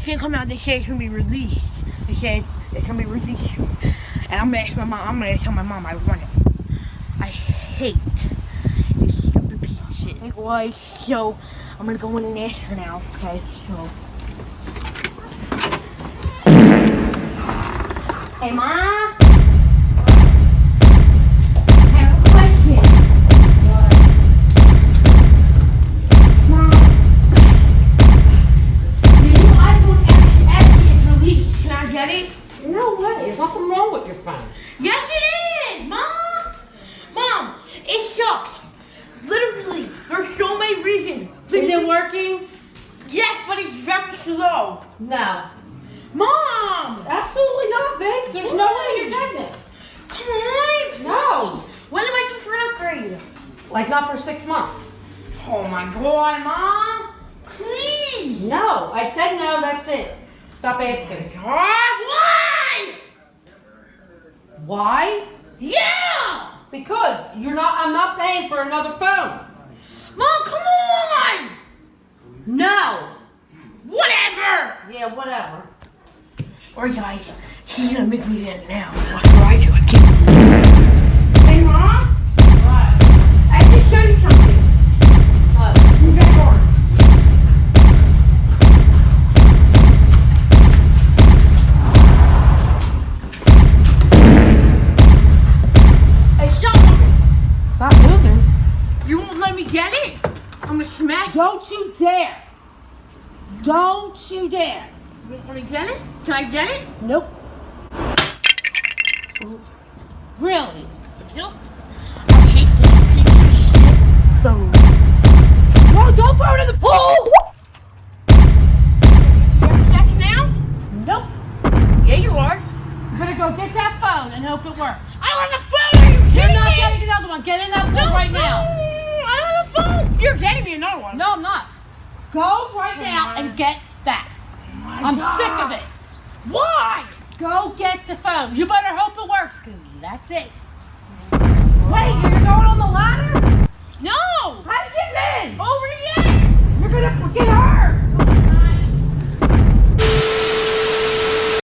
it's gonna come out. They say it's gonna be released. They say it's gonna be released. And I'm gonna ask my mom. I'm gonna tell my mom I want it. I hate this stupid piece of shit. Like, why? So I'm gonna go in and ask her now. Okay, so. Hey, Ma. I have a question. What? Mom. The new iPhone actually is released. Can I get it? No way. There's nothing wrong with your phone. Yes, it is, Mom. Mom, it sucks. Literally, there's so many reasons. Is it working? Yes, but it's very slow. No. Mom! Absolutely not, Vince. There's no way you're getting it. Come on, please. No. When am I due for an upgrade? Like not for 6 months. Oh my God, Mom! Please! No. I said no, that's it. Stop asking. God, why? Why? Yeah! Because I'm not paying for another phone. Mom, come on! No. Whatever! Yeah, whatever. Alright guys, she's gonna make me get it now. After I do it. Hey Mom? What? I have to show you something. What? You got door. Hey, stop moving. Stop moving. You won't let me get it? I'm gonna smash it. Don't you dare. Don't you dare. You want me to get it? Can I get it? Nope. Really? Nope. I hate this piece of shit phone. No, don't throw it in the pool! You're obsessed now? Nope. Yeah, you are. You better go get that phone and hope it works. I don't have a phone! Are you You're kidding not me? getting another one. Get in that pool right now. I don't have a phone! You're getting me another one. No, I'm not. Go right now and get that. I'm sick of it. Why? Go get the phone. You better hope it works, because that's it. Wait, you're going on the ladder?